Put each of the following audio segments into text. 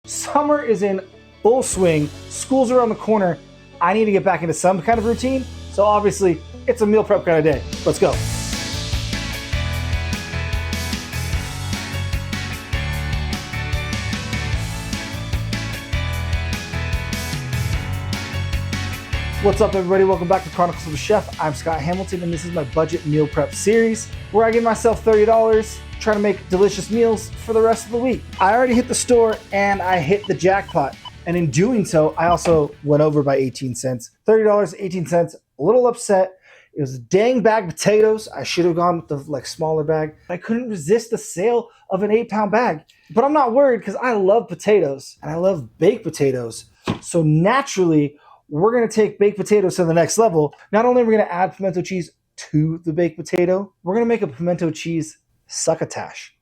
Summer is in full swing, school's around the corner. I need to get back into some kind of routine, so obviously it's a meal prep kind of day. Let's go. What's up, everybody? Welcome back to Chronicles of a Chef. I'm Scott Hamilton, and this is my budget meal prep series where I give myself $30, try to make delicious meals for the rest of the week. I already hit the store and I hit the jackpot. And in doing so, I also went over by 18 cents. $30, 18 cents, a little upset. It was a dang bag of potatoes. I should have gone with the smaller bag. I couldn't resist the sale of an 8-pound bag. But I'm not worried because I love potatoes and I love baked potatoes. So naturally, we're going to take baked potatoes to the next level. Not only are we going to add pimento cheese to the baked potato, we're going to make a pimento cheese succotash.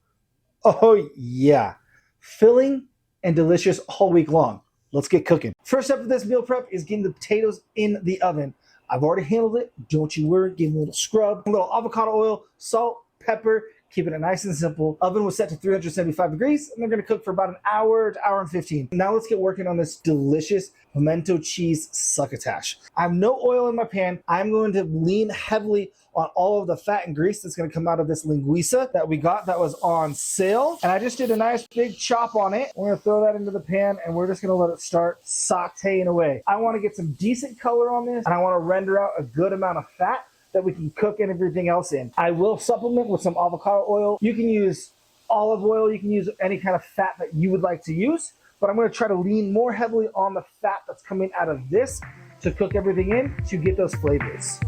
Oh yeah, filling and delicious all week long. Let's get cooking. First step of this meal prep is getting the potatoes in the oven. I've already handled it. Don't you worry. Give them a little scrub, a little avocado oil, salt, pepper. Keeping it nice and simple. Oven was set to 375 degrees, and they're gonna cook for about an hour to hour and 15. Now let's get working on this delicious pimento cheese succotash. I have no oil in my pan. I'm going to lean heavily on all of the fat and grease that's gonna come out of this linguiça that we got that was on sale. And I just did a nice big chop on it. We're gonna throw that into the pan, and we're just gonna let it start sauteing away. I wanna get some decent color on this, and I wanna render out a good amount of fat that we can cook and everything else in. I will supplement with some avocado oil. You can use olive oil. You can use any kind of fat that you would like to use, but I'm gonna try to lean more heavily on the fat that's coming out of this to cook everything in to get those flavors.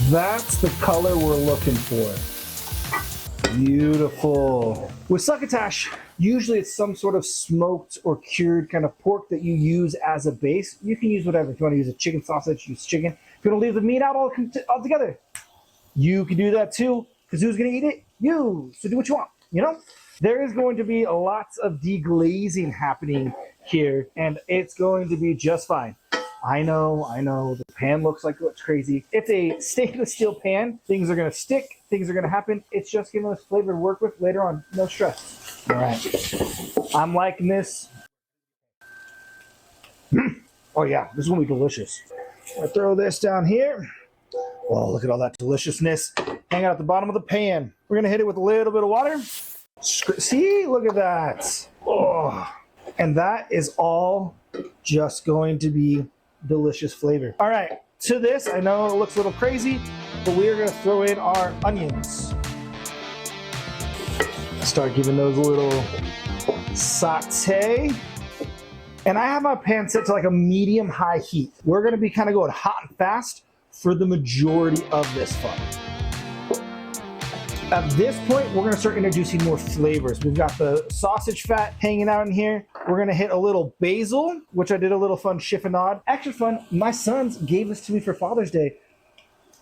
That's the color we're looking for. Beautiful. With succotash, usually it's some sort of smoked or cured kind of pork that you use as a base. You can use whatever. If you want to use a chicken sausage, use chicken. If you want to leave the meat out altogether, you can do that too, because who's going to eat it? You. So do what you want, you know? There is going to be lots of deglazing happening here, and it's going to be just fine. I know, the pan looks like it's crazy. It's a stainless steel pan. Things are gonna stick, things are gonna happen. It's just giving us flavor to work with later on, no stress. All right, I'm liking this. Oh yeah, this is gonna be delicious. I'm gonna throw this down here. Oh, look at all that deliciousness hanging out at the bottom of the pan. We're gonna hit it with a little bit of water. See, look at that. Oh, and that is all just going to be delicious flavor. All right, to this, I know it looks a little crazy, but we are gonna throw in our onions. Start giving those a little saute. And I have my pan set to like a medium high heat. We're gonna be kind of going hot and fast for the majority of this fun. At this point, we're gonna start introducing more flavors. We've got the sausage fat hanging out in here. We're gonna hit a little basil, which I did a little fun chiffonade. Extra fun, my sons gave this to me for Father's Day,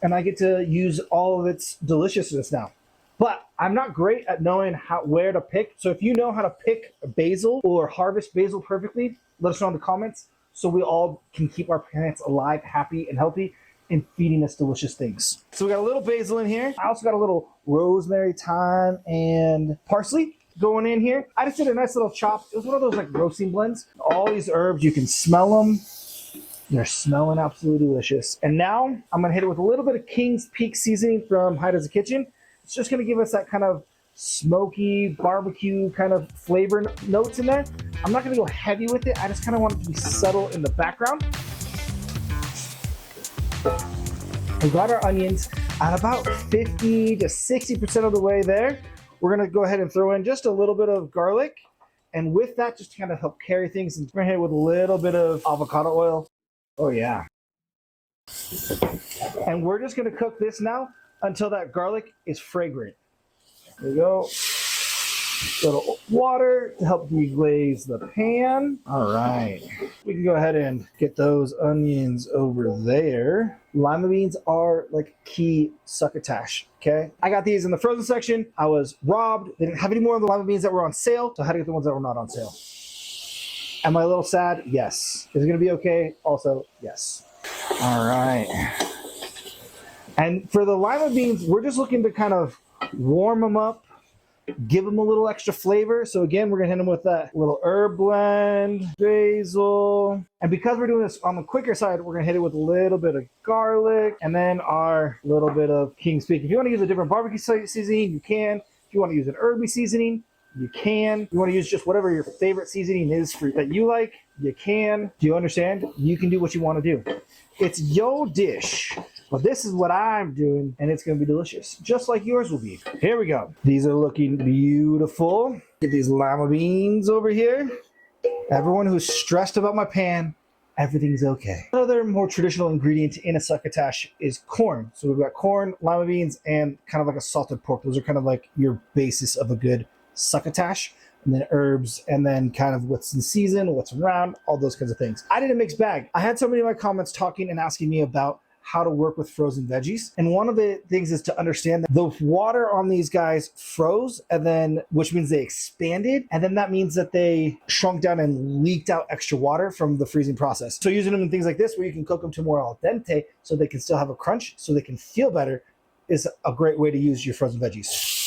and I get to use all of its deliciousness now. But I'm not great at knowing where to pick. So if you know how to pick basil or harvest basil perfectly, let us know in the comments so we all can keep our plants alive, happy, and healthy, and feeding us delicious things. So we got a little basil in here. I also got a little rosemary, thyme, and parsley going in here. I just did a nice little chop. It was one of those like roasting blends. All these herbs, you can smell them. They're smelling absolutely delicious. And now I'm gonna hit it with a little bit of King's Peak seasoning from Hide as a Kitchen. It's just gonna give us that kind of smoky barbecue kind of flavor notes in there. I'm not gonna go heavy with it. I just kind of want it to be subtle in the background. We got our onions at about 50 to 60% of the way there. We're gonna go ahead and throw in just a little bit of garlic. And with that, just to kind of help carry things, and we're gonna hit it with a little bit of avocado oil. Oh yeah. And we're just gonna cook this now until that garlic is fragrant. There we go. A little water to help deglaze the pan. All right. We can go ahead and get those onions over there. Lima beans are like key succotash, okay? I got these in the frozen section. I was robbed. They didn't have any more of the lima beans that were on sale, so I had to get the ones that were not on sale. Am I a little sad? Yes. Is it gonna be okay? Also, yes. All right. And for the lima beans, we're just looking to kind of warm them up, give them a little extra flavor. So again, we're gonna hit them with that little herb blend, basil. And because we're doing this on the quicker side, we're gonna hit it with a little bit of garlic and then our little bit of King's Peak. If you wanna use a different barbecue seasoning, you can. If you wanna use an herby seasoning, you can. If you wanna use just whatever your favorite seasoning is that you like, you can. Do you understand? You can do what you wanna do. It's your dish. But this is what I'm doing, and it's gonna be delicious, just like yours will be. Here we go. These are looking beautiful. Get these lima beans over here. Everyone who's stressed about my pan, everything's okay. Another more traditional ingredient in a succotash is corn. So we've got corn, lima beans, and kind of like a salted pork. Those are kind of like your basis of a good succotash. And then herbs, and then kind of what's in season, what's around, all those kinds of things. I did a mixed bag. I had somebody in my comments talking and asking me about how to work with frozen veggies. And one of the things is to understand that the water on these guys froze, and then, which means they expanded. And then that means that they shrunk down and leaked out extra water from the freezing process. So using them in things like this, where you can cook them to more al dente, so they can still have a crunch, so they can feel better, is a great way to use your frozen veggies.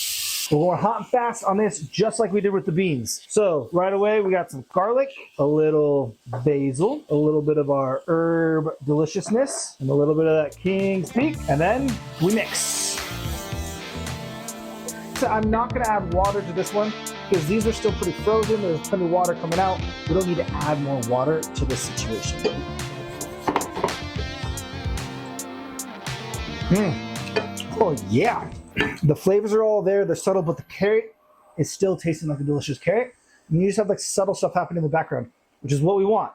We're going hot and fast on this, just like we did with the beans. So right away, we got some garlic, a little basil, a little bit of our herb deliciousness, and a little bit of that King's Peak, and then we mix. So I'm not gonna add water to this one because these are still pretty frozen. There's plenty of water coming out. We don't need to add more water to this situation. Oh yeah. The flavors are all there, they're subtle, but the carrot is still tasting like a delicious carrot. And you just have like subtle stuff happening in the background, which is what we want.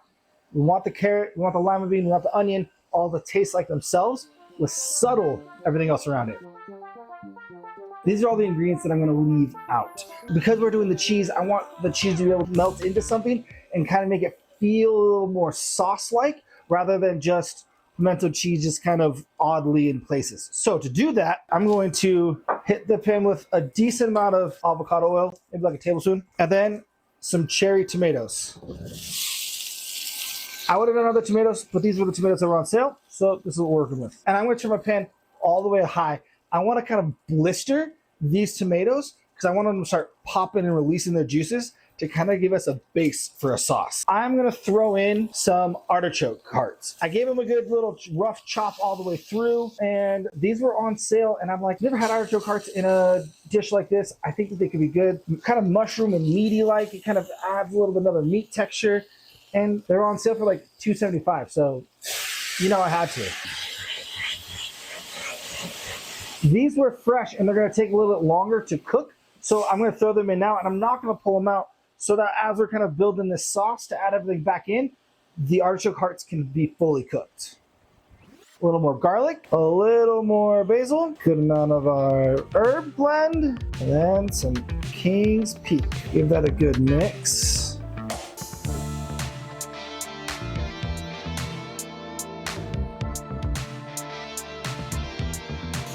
We want the carrot, we want the lima bean, we want the onion, all to taste like themselves with subtle everything else around it. These are all the ingredients that I'm gonna leave out. Because we're doing the cheese, I want the cheese to be able to melt into something and kind of make it feel a little more sauce-like rather than just pimento cheese just kind of oddly in places. So to do that, I'm going to hit the pan with a decent amount of avocado oil, maybe like a tablespoon, and then some cherry tomatoes. I would have done other tomatoes, but these were the tomatoes that were on sale, so this is what we're working with. And I'm going to turn my pan all the way high. I want to kind of blister these tomatoes because I want them to start popping and releasing their juices to kind of give us a base for a sauce. I'm gonna throw in some artichoke hearts. I gave them a good little rough chop all the way through, and these were on sale, and I'm like, never had artichoke hearts in a dish like this. I think that they could be good. Kind of mushroom and meaty-like. It kind of adds a little bit of another meat texture, and they're on sale for like $2.75, so you know I had to. These were fresh, and they're gonna take a little bit longer to cook, so I'm gonna throw them in now, and I'm not gonna pull them out, so that as we're kind of building this sauce to add everything back in, the artichoke hearts can be fully cooked. A little more garlic, a little more basil, good amount of our herb blend, and then some King's Peak. Give that a good mix.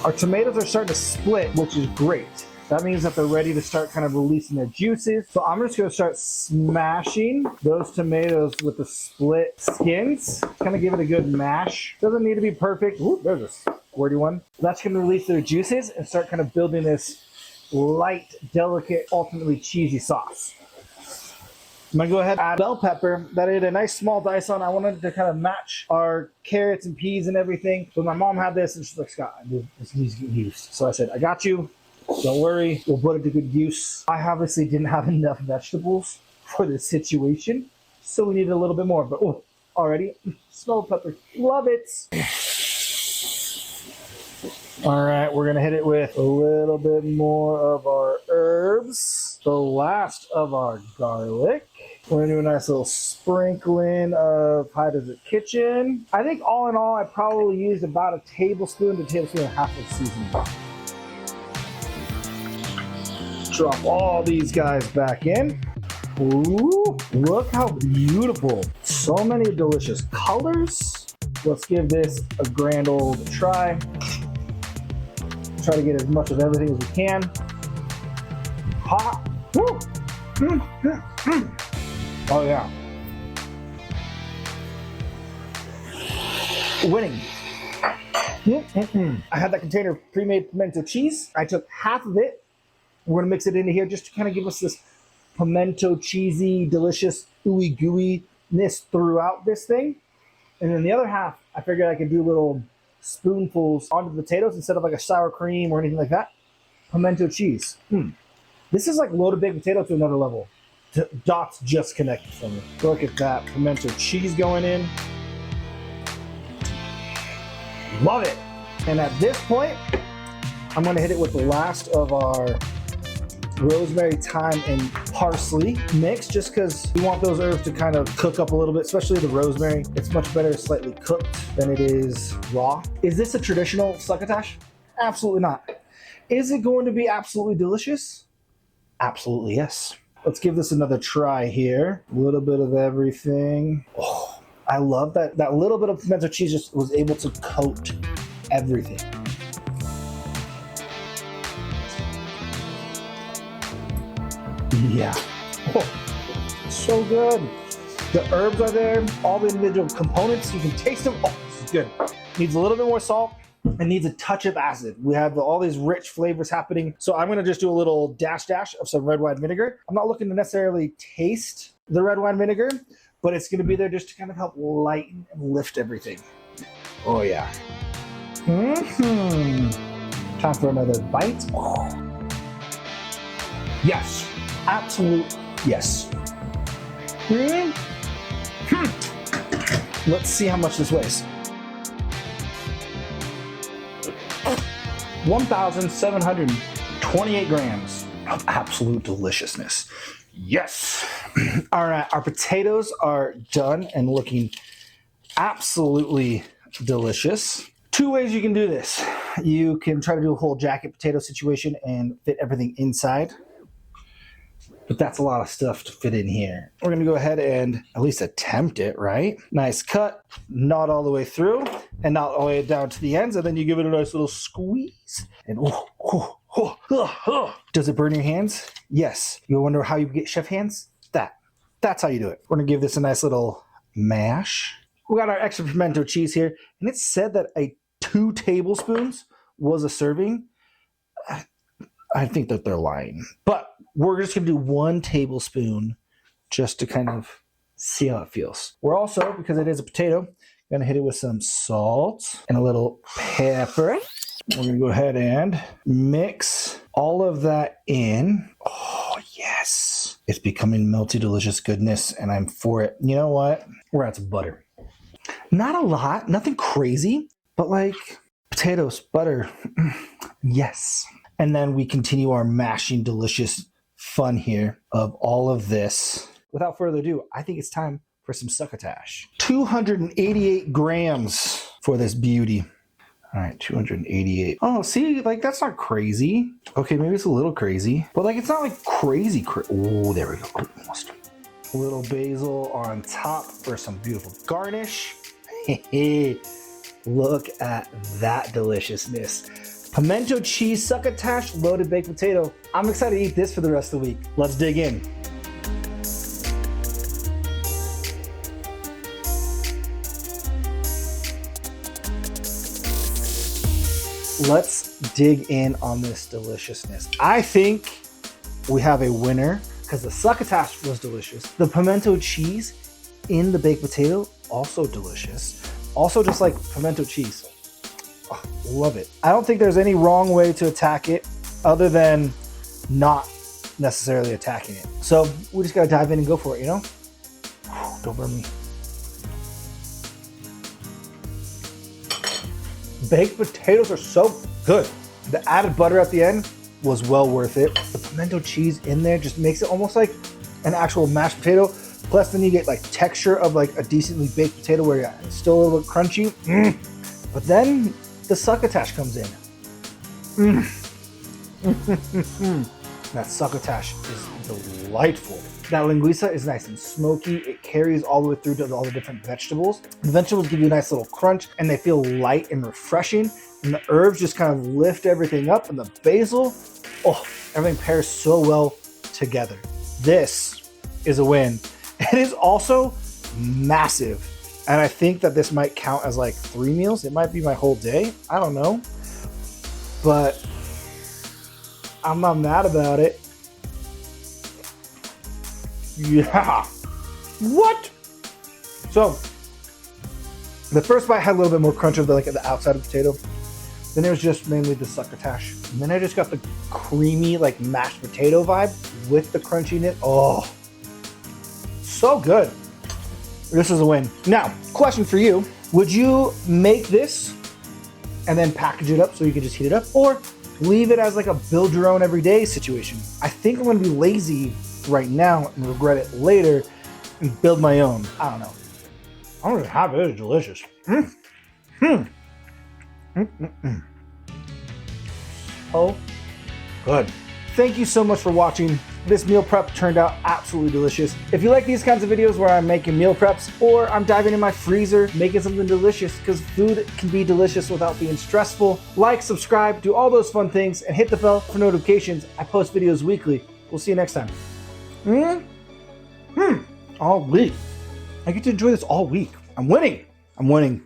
Our tomatoes are starting to split, which is great. That means that they're ready to start kind of releasing their juices. So I'm just gonna start smashing those tomatoes with the split skins. Kind of give it a good mash. Doesn't need to be perfect. Ooh, there's a squirty one. That's gonna release their juices and start kind of building this light, delicate, ultimately cheesy sauce. I'm gonna go ahead and add bell pepper that I had a nice small dice on. I wanted to kind of match our carrots and peas and everything. But my mom had this and she's like, Scott, this needs to get used. So I said, I got you. Don't worry, we'll put it to good use. I obviously didn't have enough vegetables for this situation, so we needed a little bit more. But oh, already, smell pepper, love it. All right, we're gonna hit it with a little bit more of our herbs, the last of our garlic. We're gonna do a nice little sprinkling of High Desert Kitchen. I think all in all, I probably used about a tablespoon to a tablespoon and a half of seasoning. Drop all these guys back in. Ooh, look how beautiful. So many delicious colors. Let's give this a grand old try. Try to get as much of everything as we can. Hot. Woo. Oh yeah. Winning. I had that container of pre-made pimento cheese. I took half of it. We're gonna mix it into here just to kind of give us this pimento cheesy, delicious, ooey gooey-ness throughout this thing. And then the other half, I figured I could do little spoonfuls onto the potatoes instead of like a sour cream or anything like that. Pimento cheese. This is like loaded baked potato to another level. Dots just connected for me. Look at that pimento cheese going in. Love it. And at this point, I'm gonna hit it with the last of our rosemary, thyme, and parsley mix, just because we want those herbs to kind of cook up a little bit, especially the rosemary. It's much better slightly cooked than it is raw. Is this a traditional succotash? Absolutely not. Is it going to be absolutely delicious? Absolutely yes. Let's give this another try here. A little bit of everything. Oh, I love that. That little bit of pimento cheese just was able to coat everything. Yeah. Oh, so good. The herbs are there, all the individual components. You can taste them. Oh, this is good. Needs a little bit more salt. It needs a touch of acid. We have all these rich flavors happening. So I'm gonna just do a little dash of some red wine vinegar. I'm not looking to necessarily taste the red wine vinegar, but it's gonna be there just to kind of help lighten and lift everything. Oh yeah. Time for another bite. Oh. Yes, absolute yes. Let's see how much this weighs. 1,728 grams of absolute deliciousness. Yes. All right, our potatoes are done and looking absolutely delicious. Two ways you can do this. You can try to do a whole jacket potato situation and fit everything inside, but that's a lot of stuff to fit in here. We're gonna go ahead and at least attempt it, right? Nice cut, not all the way through and not all the way down to the ends, and then you give it a nice little squeeze. And does it burn your hands? Yes. You wonder how you get chef hands? That's how you do it. We're gonna give this a nice little mash. We got our extra pimento cheese here, and it said that 2 tablespoons was a serving. I think that they're lying, but we're just gonna do 1 tablespoon just to kind of see how it feels. We're also, because it is a potato, gonna hit it with some salt and a little pepper. We're gonna go ahead and mix all of that in. Oh yes, it's becoming melty, delicious goodness, and I'm for it. You know what? We're out some butter. Not a lot, nothing crazy, but like potatoes, butter, yes. And then we continue our mashing delicious fun here of all of this. Without further ado, I think it's time for some succotash. 288 grams for this beauty. All right, 288. Oh, see, like that's not crazy. Okay, maybe it's a little crazy, but like it's not like crazy. Oh, there we go, almost. A little basil on top for some beautiful garnish. Look at that deliciousness. Pimento cheese succotash loaded baked potato. I'm excited to eat this for the rest of the week. Let's dig in. Let's dig in on this deliciousness. I think we have a winner because the succotash was delicious. The pimento cheese in the baked potato, also delicious. Also just like pimento cheese. Oh, love it. I don't think there's any wrong way to attack it other than not necessarily attacking it. So we just gotta dive in and go for it, you know? Don't burn me. Baked potatoes are so good. The added butter at the end was well worth it. The pimento cheese in there just makes it almost like an actual mashed potato. Plus then you get like texture of like a decently baked potato where it's still a little bit crunchy. But then the succotash comes in. That succotash is delightful. That linguiça is nice and smoky. It carries all the way through to all the different vegetables. The vegetables give you a nice little crunch and they feel light and refreshing. And the herbs just kind of lift everything up. And the basil, oh, everything pairs so well together. This is a win. It is also massive. And I think that this might count as like 3 meals. It might be my whole day. I don't know. But I'm not mad about it. Yeah. What? So the first bite had a little bit more crunch of the, like the outside of the potato. Then it was just mainly the succotash. And then I just got the creamy like mashed potato vibe with the crunchiness. Oh, so good. This is a win. Now, question for you. Would you make this and then package it up so you can just heat it up, or leave it as like a build your own everyday situation? I think I'm gonna be lazy right now and regret it later and build my own. I don't know. I'm gonna have it. It's delicious. So good. Thank you so much for watching. This meal prep turned out absolutely delicious. If you like these kinds of videos where I'm making meal preps or I'm diving in my freezer, making something delicious, because food can be delicious without being stressful, like, subscribe, do all those fun things, and hit the bell for notifications. I post videos weekly. We'll see you next time. All week. I get to enjoy this all week. I'm winning.